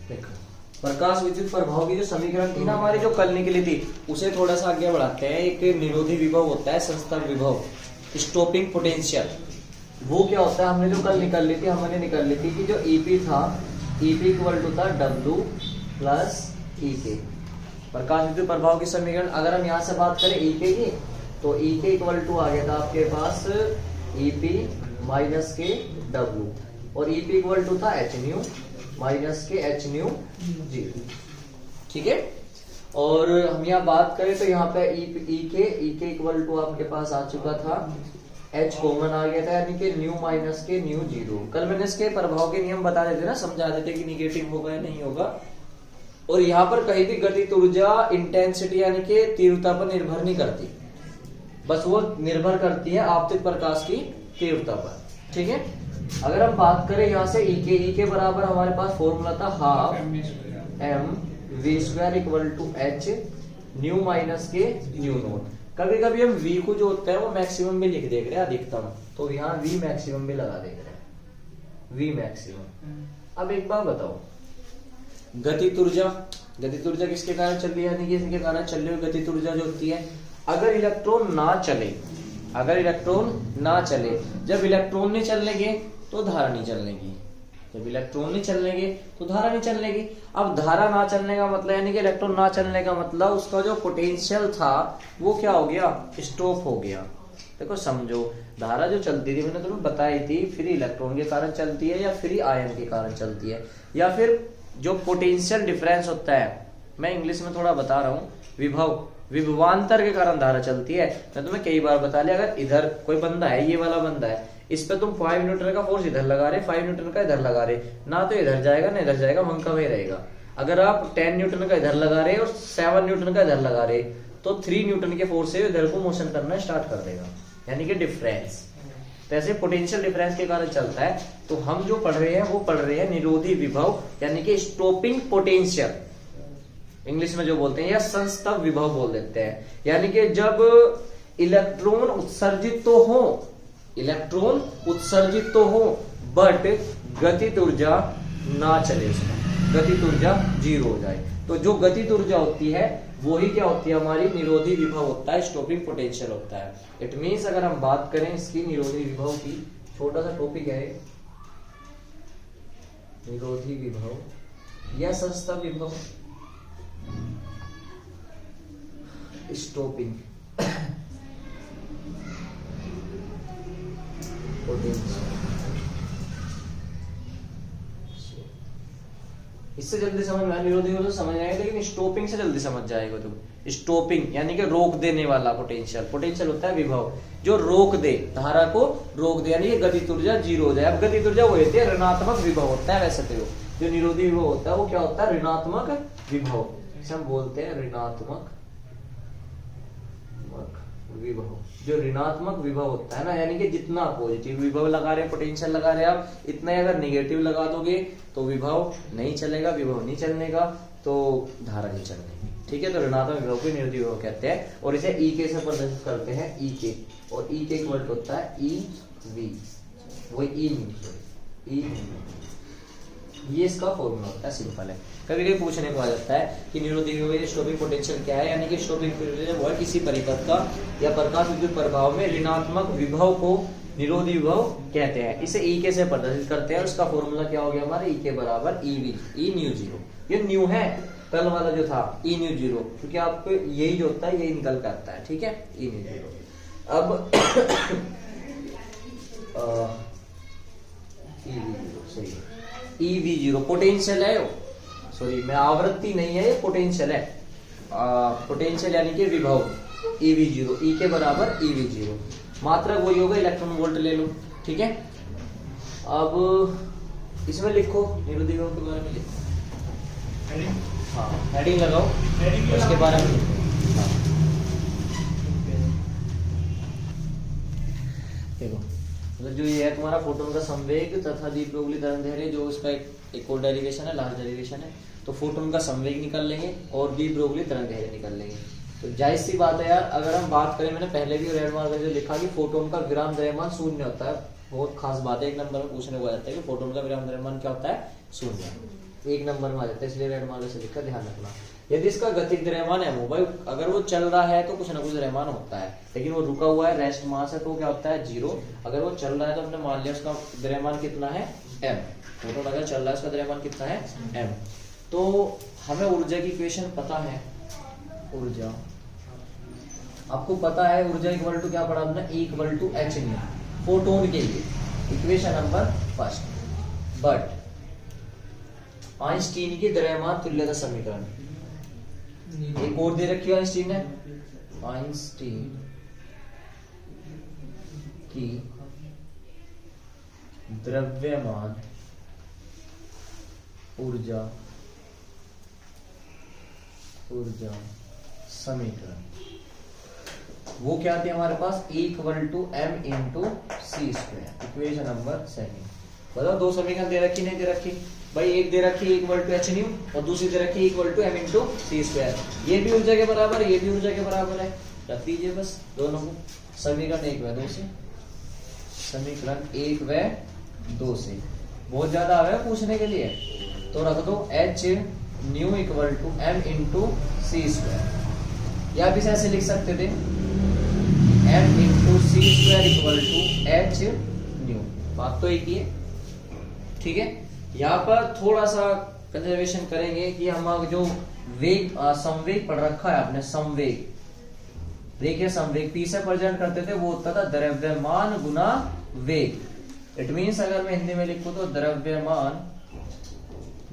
देखो प्रकाश विद्युत प्रभाव की जो समीकरण थी ना हमारी, जो कल निकली थी, उसे थोड़ा सा आगे बढ़ाते हैं। एक निरोधी विभव होता है, संस्थापक विभव, स्टॉपिंग पोटेंशियल। वो क्या होता है, हमने जो कल निकाल ली थी, हमने निकाल ली थी कि जो ईपी था, ईपी इक्वल टू था डब्ल्यू प्लस ईके। प्रकाश विद्युत प्रभाव की समीकरण अगर हम यहाँ से बात करें ईके की, तो ईके इक्वल टू आ गया था आपके पास ईपी माइनस के डब्ल्यू, और ईपी इक्वल टू था एच न्यू माइनस के एच न्यू जी। ठीक है, और हम यहाँ बात करें तो यहाँ पे ईके इक्वल टू आपके पास आ चुका था, एच कॉमन आ गया था, यानी कि न्यू माइनस के न्यू जीरो। कल मैंने इसके प्रभाव के नियम बता देते ना, समझा देते कि निगेटिव होगा या नहीं होगा। और यहाँ पर कहीं भी गतिज ऊर्जा इंटेंसिटी यानी कि तीव्रता पर निर्भर नहीं करती, बस वो निर्भर करती है आपतित प्रकाश की तीव्रता पर। ठीक है, अगर हम बात करें यहाँ से ईके बराबर हमारे पास फॉर्मूला था half m v square equal to h nu minus के न्यू नोट। कभी कभी हम v को जो होता है वो मैक्सिमम भी लिख देख रहे हैं, अधिकतम, तो यहाँ v मैक्सिमम भी लगा देख रहे हैं, v मैक्सिमम। अब एक बात बताओ, गतिज ऊर्जा किसके कारण चल रही है, यानी कि इसके कारण चल रही हुई गतिज ऊर्जा जो होती है, अगर इलेक्ट्रॉन ना चले, जब इलेक्ट्रॉन नहीं चलनेंगे तो धारा नहीं चलनेगी, जब इलेक्ट्रॉन नहीं चलनेंगे तो धारा नहीं चलनेगी। अब धारा ना चलने का मतलब यानी कि इलेक्ट्रॉन ना चलने का मतलब उसका जो पोटेंशियल था वो क्या हो गया, स्टॉप हो गया। देखो समझो, धारा जो चलती थी मैंने तुम्हें बताई थी, फ्री इलेक्ट्रॉन के कारण चलती है या फ्री आयन के कारण चलती है, या फिर जो पोटेंशियल डिफरेंस होता है, मैं इंग्लिश में थोड़ा बता रहा हूँ, विभवांतर के कारण धारा चलती है। मैं तुम्हें कई बार बता लिया, अगर इधर कोई बंदा है, ये वाला बंदा है, इस पे तुम 5 न्यूटन का फोर्स इधर लगा रहे, 5 न्यूटन का इधर लगा रहे, ना तो इधर जाएगा ना इधर जाएगा, वहीं का वहीं रहेगा। अगर आप 10 न्यूटन का इधर लगा रहे और 7 न्यूटन का इधर लगा रहे, तो 3 न्यूटन के फोर्स से इधर को मोशन करना स्टार्ट कर देगा, यानी कि डिफरेंस। तो ऐसे पोटेंशियल डिफरेंस के कारण चलता है। तो हम जो पढ़ रहे हैं वो पढ़ रहे हैं निरोधी विभव, यानी कि स्टॉपिंग पोटेंशियल, इंग्लिश में जो बोलते हैं, या संस्थापक विभव बोल देते हैं। यानी कि जब इलेक्ट्रॉन उत्सर्जित तो हो बट गतिज ऊर्जा ना चले, उसमें गतिज ऊर्जा 0 हो जाए, तो जो गतिज ऊर्जा होती है वही क्या होती है, हमारी निरोधी विभव होता है, स्टॉपिंग पोटेंशियल होता है। इट मीन्स अगर हम बात करें इसकी निरोधी विभव की, छोटा सा टॉपिक है निरोधी विभव या संस्थापक विभव, स्टॉपिंग पोटेंशियल। इससे जल्दी समझ में, निरोधी विभव समझ आएगा, लेकिन स्टॉपिंग से जल्दी समझ जाएगा तुम। स्टॉपिंग यानी कि रोक देने वाला पोटेंशियल होता है विभव, जो रोक दे, धारा को रोक दे, यानी कि गतिज ऊर्जा 0 हो जाए। अब गतिज ऊर्जा वो होती है ऋणात्मक विभव होता है, वैसे तो जो निरोधी विभव होता है वो क्या होता है, ऋणात्मक विभव, इसे हम बोलते हैं ऋणात्मक विभव। जो ऋणात्मक विभव होता है ना, यानी कि जितना पॉजिटिव विभव लगा रहे, पोटेंशियल लगा रहे आप, इतना ही अगर निगेटिव लगा दोगे तो विभव नहीं चलेगा, विभव नहीं चलने का तो धारा नहीं चलने। ठीक है, तो ऋणात्मक विभव को निरोधी विभव कहते हैं, और इसे ईके से प्रदर्शित करते हैं, ईके, और ईके इक्वल होता है ईवी, वही ई, ये इसका फॉर्मूला होता है, सिंपल है। कभी कभी पूछने को आ जाता है कि निरोधी विभव स्टॉपिंग पोटेंशियल क्या है, यानी कि स्टॉपिंग पोटेंशियल वो है किसी परिपथ का या प्रकाश विद्युत प्रभाव में ऋणात्मक विभव को निरोधी विभव कहते हैं। इसे ईके से प्रदर्शित करते हैं, उसका फॉर्मूला क्या हो गया हमारे, ईके बराबर ईवी, ई न्यू 0। ये न्यू है, कल वाला जो था ई न्यू 0, क्योंकि आपको यही जो होता है यही निकल कर आता है। ठीक है, ई न्यू 0। अब सही है, EV0 पोटेंशियल है, सॉरी मैं आवृत्ति नहीं है, ये पोटेंशियल है, पोटेंशियल यानी कि विभव, EV0, E के बराबर EV0, मात्रक वही होगा, इलेक्ट्रॉन वोल्ट ले लो। ठीक है, अब इसमें लिखो निरोधी विभव के बारे में लिखो, हाँ हेडिंग लगाओ, उसके बारे में लिखो। देखो मतलब जो ये है तुम्हारा फोटोन का संवेग तथा दीप्रोगली तरंगदैर्घ्य, जो उसका एक और डेरिवेशन है, लास्ट डेरिवेशन है, तो फोटोन का संवेग निकाल लेंगे और दीप्रोगली तरंगदैर्घ्य निकाल लेंगे। तो जाहिर सी बात है यार, अगर हम बात करें, मैंने पहले भी रेड मार्क में लिखा कि फोटोन का विराम द्रव्यमान शून्य होता है, बहुत खास बात है, एक नंबर में पूछने को आ जाता है कि फोटोन का विराम द्रव्यमान क्या होता है, शून्य। 1 नंबर में आ जाता है, इसलिए रेड मार्कर से लिखकर ध्यान रखना। यदि इसका गतिक द्रव्यमान m भाई अगर वो चल रहा है तो कुछ ना कुछ द्रव्यमान होता है, लेकिन वो रुका हुआ है, रेस्ट मास है, तो क्या होता है 0। अगर वो चल रहा है तो हमने मान लिया उसका द्रव्यमान कितना है m, फोटोन अगर चल रहा है उसका द्रव्यमान कितना है m। तो हमें ऊर्जा की इक्वेशन पता है, ऊर्जा आपको पता है, ऊर्जा इक्वल टू क्या पढ़ा हमने, equal to h nu photon के लिए, equation number first. But Einstein की द्रव्यमान तुल्यता समीकरण एक और दे रखी है आइंस्टीन ने, आइंस्टीन की द्रव्यमान ऊर्जा समीकरण, वो क्या थी हमारे पास, equal to m into c square, equation number second. बताओ दो समीकरण दे रखी नहीं दे रखी भाई, एक दे रखी इक्वल टू एच न्यू और दूसरी दे रखी equal to m into c square. ये भी ऊर्जा के बराबर है, ये भी ऊर्जा के बराबर है, रख दीजिए बस दोनों को। समीकरण 1 व 2 से, समीकरण 1 व 2 से बहुत ज्यादा आ रहा है पूछने के लिए, तो रख दो h nu equal to m into c square, या भी ऐसे लिख सकते थे m into c square equal to h nu, बात तो एक ही है, ठीक है। यहाँ पर थोड़ा सा कंजर्वेशन करेंगे कि हम जो वेग संवेग पढ़ रखा है आपने, संवेग, देखिए संवेग पी से प्रेजेंट करते थे, वो होता था द्रव्यमान गुना वेग। इट मीन्स अगर मैं हिंदी में लिखूं तो द्रव्यमान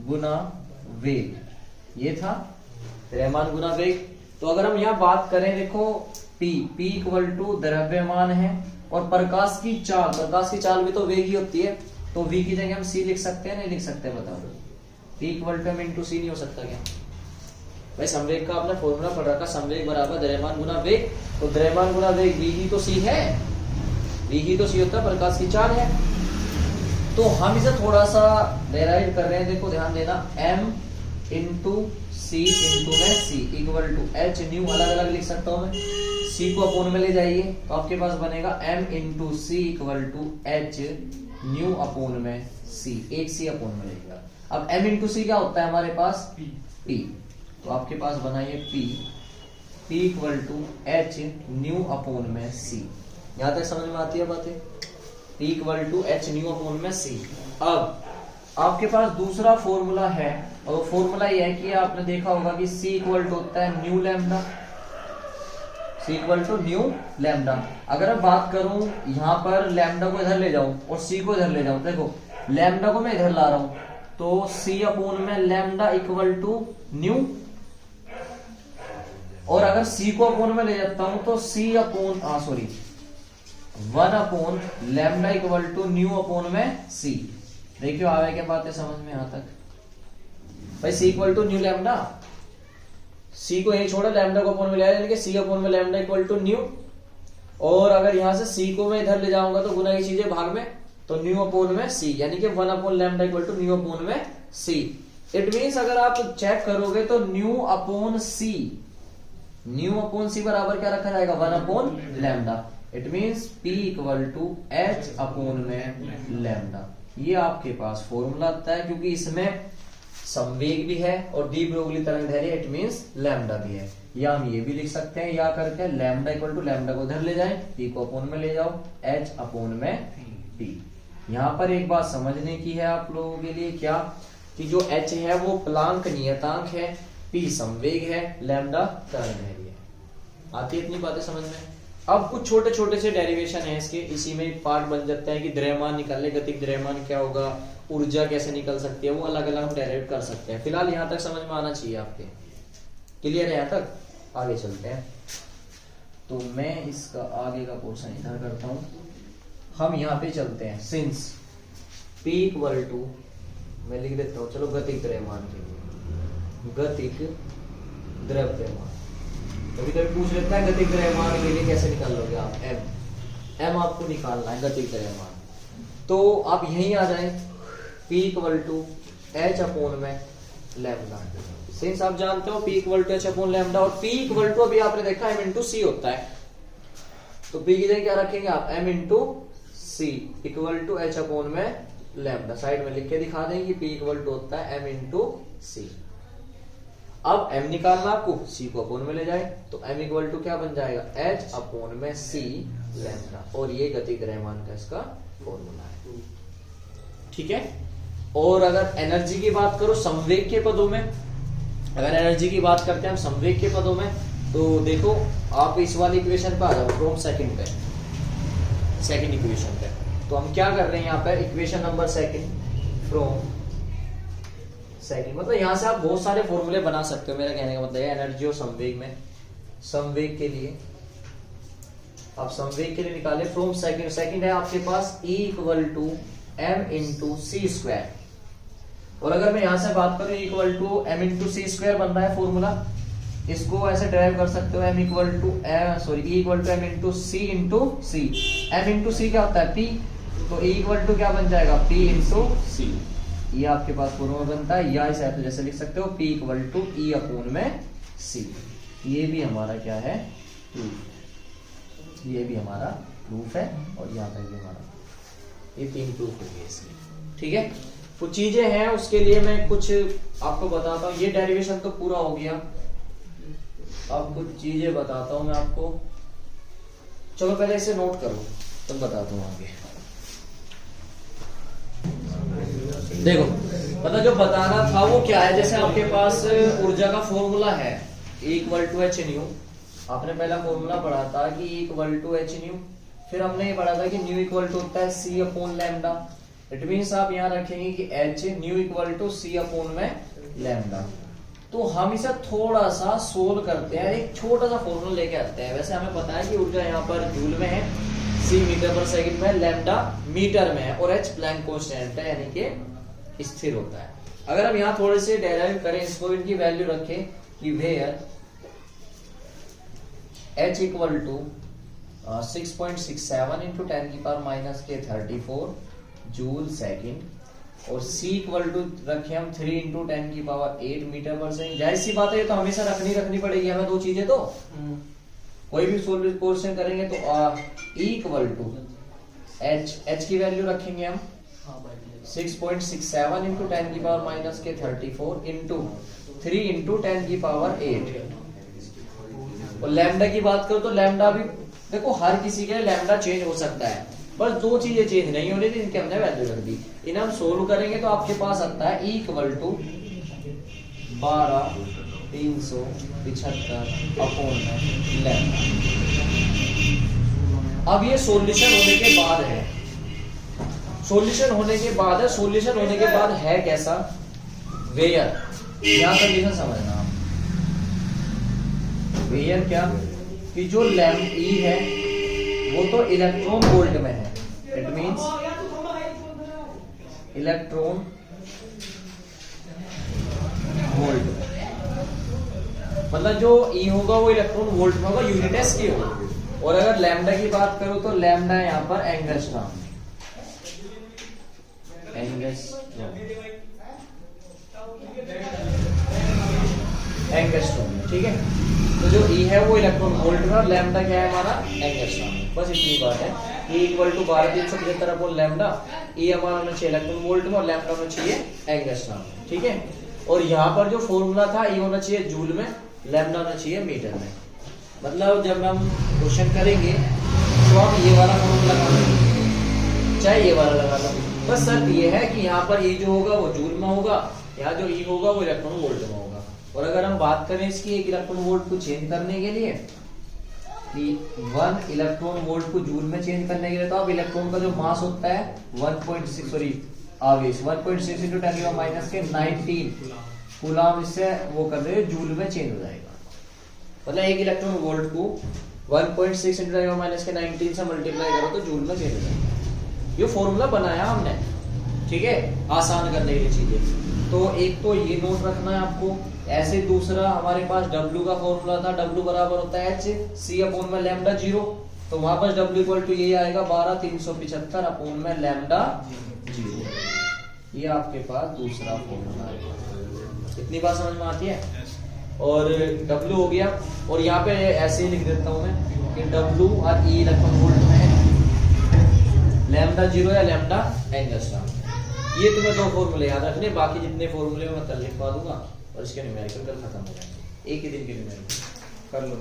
गुना वेग, ये था द्रव्यमान गुना वेग। तो अगर हम यहाँ बात करें, देखो P इक्वल टू द्रव्यमान है, और प्रकाश की चाल भी तो वेग ही होती है, तो v की जगह हम c लिख सकते हैं, नहीं लिख सकते बताओ। P equal to m into c नहीं हो सकता क्या भाई, संवेग का आपने फॉर्मूला पढ़ रखा, संवेग बराबर द्रव्यमान गुना वेग, तो द्रव्यमान गुना वेग v ही तो c है, v ही तो c होता है, प्रकाश की चाल है। तो हम इसे थोड़ा सा डेराइव कर रहे हैं, देखो ध्यान देना, m इंटू सी इंटू में सी इक्वल टू एच न्यू, अलग अलग लिख सकता हूं मैं, सी को अपोन में ले जाइए तो आपके पास बनेगा m into c equal to h nu upon में सी, एक सी अपोन में लेगा। अब m इंटू सी क्या होता है हमारे पास, p, तो आपके पास बना ये p equal to h nu upon में सी। यहां तक समझ में आती है बातें, p equal to h nu upon में सी। अब आपके पास दूसरा फॉर्मूला है, और वो फॉर्मूला ये है कि आपने देखा होगा कि c इक्वल टू होता है nu lambda, c equal to nu lambda. अगर मैं बात करूं यहाँ पर लैम्डा को इधर ले जाऊं और c को इधर ले जाऊं, देखो लैम्डा को मैं इधर ला रहा हूं, तो c अपोन में लैम्डा इक्वल टू न्यू, और अगर c को अपोन में ले जाता हूं तो c upon 1 upon lambda equal to nu upon में c। देखियो आवे क्या बात है समझ में यहां तक भाई, c equal to nu lambda, c को यही छोड़ा, लैम्डा को अपोन में ले आया, यानी कि c अपोन में लैम्डा इक्वल टू न्यू, और अगर यहां से c को मैं इधर ले जाऊंगा तो गुना की चीजें भाग में, तो न्यू अपोन में c, यानी कि 1 upon lambda equal to nu upon में c। इट मींस अगर आप चेक करोगे तो न्यू अपोन c बराबर क्या रखा जाएगा, 1 upon lambda. It means p equal to h upon में लैम्डा। ये आपके पास फॉर्मूला आता है, क्योंकि इसमें संवेग भी है और डी ब्रोगली तरंगदैर्घ्य, इट मींस लैम्डा भी है। या हम ये भी लिख सकते हैं, या करके लैम्डा इक्वल टू लैम्डा को इधर ले जाएं, p को अपोन में ले जाओ, h अपोन में p। यहाँ पर एक बात समझने की है आप लोगों के लिए, क्या कि जो h है वो प्लांक नियतांक है, p संवेग है, लैम्डा तरंगदैर्घ्य है। आती है इतनी बातें समझ में। अब कुछ छोटे छोटे से डेरिवेशन है इसके, इसी में एक पार्ट बन जाता है कि द्रव्यमान निकालने, गतिक द्रव्यमान क्या होगा, ऊर्जा कैसे निकल सकती है, वो अलग अलग हम डेराइव कर सकते हैं। फिलहाल यहाँ तक समझ में आना चाहिए आपके, क्लियर है यहाँ तक, आगे चलते हैं। तो मैं इसका आगे का पोर्शन इधर करता हूं, हम यहाँ पे चलते हैं। सिंस P इक्वल टू, मैं लिख देता हूँ, चलो गतिक द्रव्यमान के लिए, गतिक द्रव्यमान, कभी कभी पूछ लेता है गतिक द्रव्यमान के लिए कैसे निकाल लोगे आप, m आपको निकालना है गतिक द्रव्यमान। तो आप यहीं आ जाए, P equal to h upon में लैम्डा। सिंस आप जानते हो P equal to h upon lambda, और P इक्वल टू अभी आपने देखा m इंटू सी होता है, तो P की जगह क्या रखेंगे आप, m into c equal to h upon में लैम्डा। साइड में लिख के दिखा दें कि P इक्वल टू होता है m इंटू सी। अब m निकालना आपको, c को अपोन में ले जाए तो m इक्वल टू क्या बन जाएगा, h अपोन में c लैम्डा। और ये गति द्रव्यमान का इसका फॉर्मूला है। ठीक है। और अगर एनर्जी की बात करो संवेग के पदों में, अगर एनर्जी की बात करते हैं हम संवेग के पदों में, तो देखो आप इस वाली इक्वेशन पे आ जाओ, फ्रॉम सेकंड पे, सेकंड इक्वेशन पे। तो हम क्या कर रहे हैं यहाँ पे, equation number second from second, मतलब यहाँ से आप बहुत सारे फॉर्मूले बना सकते हो। मेरा कहने का मतलब है एनर्जी और संवेग में, संवेग के लिए आप संवेग के लिए निकाले फ्रॉम सेकंड। सेकंड है आपके पास E equal to m into c square. और अगर मैं यहां से बात करूं equal to m into c square बन रहा है फॉर्मूला, इसको ऐसे ड्राइव कर सकते हो, m equal to E equal to m into c into c. m into c क्या होता है, p, तो E इक्वल टू क्या बन जाएगा, p इंटू सी। ये आपके पास फॉर्मूला बनता है, या इसे आप जैसे लिख सकते हो p equal to E upon में c। ये भी हमारा क्या है, प्रूफ, ये भी हमारा प्रूफ है। और यहाँ तक भी हमारा, ये 3 प्रूफ हो गए इसमें। ठीक है। कुछ चीजें हैं उसके लिए मैं कुछ आपको बताता हूँ। ये डेरिवेशन तो पूरा हो गया, अब कुछ चीजें बताता हूँ मैं आपको। चलो पहले इसे नोट करो तब बताता हूँ आगे। देखो मतलब जो बताना था वो क्या है, जैसे आपके पास ऊर्जा का फॉर्मूला है E equal to h nu. आपने पहला फॉर्मूला पढ़ा था कि E equal to h nu. फिर हमने ये पढ़ा था कि न्यू इक्वल टू होता है C upon lambda. It means आप यहाँ रखेंगे कि H nu equal to C upon में लैम्डा। तो हम इसे थोड़ा सा सोल्व करते हैं, एक छोटा सा फॉर्मूला लेके आते हैं। वैसे हमें पता है कि ऊर्जा यहाँ पर जूल में है, C मीटर पर सेकंड में, लैम्डा मीटर में है और H प्लैंक कांस्टेंट है, यानी कि स्थिर होता है। अगर हम यहाँ थोड़े से डेराइव करें, इसको इनकी वैल्यू रखें कि where H equal to 6.67 into 10 की पावर माइनस के 34 जूल सेकंड, और C इक्वल टू रखे हम 3 इंटू 10 की पावर 8 मीटर पर सेकंड। जाहिर सी बात है ये तो हमेशा रखनी पड़ेगी हमें दो चीजें। तो कोई भी सोल्व क्वेश्चन करेंगे तो E इक्वल टू H की वैल्यू रखेंगे हम 6.67 इंटू 10 की पावर माइनस के 34 इंटू 3 इंटू 10 की पावर 8। और लैम्डा की बात करो तो लैम्डा भी देखो हर किसी के लिए लैम्डा चेंज हो सकता है, बस दो चीजें चेंज नहीं होनी थी, इनके हमने वैल्यू रख दी। इन्हें हम सोल्व करेंगे तो आपके पास आता है E इक्वल टू 12,375 अपोन में लैम्डा। अब ये सॉल्यूशन होने के बाद है, सॉल्यूशन होने के बाद है, सॉल्यूशन होने के बाद है कैसा, वेयर, यहां कंडीशन समझना आप। वेयर क्या, कि जो लैम्डा E है वो तो इलेक्ट्रॉन वोल्ट में है। इट मींस इलेक्ट्रॉन वोल्ट में, मतलब जो E होगा वो इलेक्ट्रॉन वोल्ट में होगा, यूनिटेस की होगा। और अगर लैम्डा की बात करूं तो लैम्डा है यहाँ पर एंगस्ट्रॉम, एंगस्ट्रॉम। ठीक है। तो जो E है वो इलेक्ट्रॉन वोल्ट में और लैम्डा क्या है हमारा एंगस्ट्रॉम। बस इतनी बात है। E equal to 12,375 upon lambda. E हमारा होना चाहिए इलेक्ट्रॉन वोल्ट में और लैम्डा होना चाहिए एंगस्ट्रॉम में। ठीक है। और यहाँ पर जो फॉर्मूला था E होना चाहिए जूल में, लैम्डा होना चाहिए मीटर में। मतलब जब हम क्वेश्चन करेंगे तो हम ये वाला फॉर्मूला लगा लेंगे, चाहे ये वाला लगा लो। बस शर्त ये है कि यहाँ पर E जो होगा वो जूल में होगा, यहाँ जो E होगा वो इलेक्ट्रॉन वोल्ट में होगा। और अगर हम बात करें इसकी एक इलेक्ट्रॉन वोल्ट को चेंज करने के लिए, कि 1 इलेक्ट्रॉन वोल्ट को जूल में चेंज करने के लिए, तो अब इलेक्ट्रॉन का जो मास होता है 1.6 आवेश 1.6 इंटू 10 की पावर माइनस के 19 कूलम, इससे वो कर रहे जूल में चेंज हो जाएगा। मतलब एक इलेक्ट्रॉन वोल्ट को 1.6 इंटू 10 की पावर माइनस के 19 से मल्टीप्लाई करो तो जूल में चेंज हो जाएगा। ये फॉर्मूला बनाया हमने, ठीक है, आसान करने के लिए चीजें। तो एक तो ये नोट रखना है आपको। ऐसे दूसरा हमारे पास W का फॉर्मूला था, W बराबर होता है H C अपोन में लैम्डा 0। तो वहां पर W इक्वल टू ये आएगा 12,375 अपोन में लैम्डा 0। ये आपके पास दूसरा फॉर्मूला है। इतनी बात समझ में आती है। और W हो गया, और यहाँ पे ऐसे ही लिख देता हूं मैं कि W और E इलेक्ट्रॉन वोल्ट में है, लैम्डा 0 या लैम्डा एंगस्ट्रॉम। ये तुम्हें 2 फॉर्मूले याद रखने, बाकी जितने फॉर्मूले मैं कल लिखवा दूंगा और इसके न्यूमेरिकल कल खत्म हो जाएंगे, एक ही दिन के न्यूमेरिकल कर लो।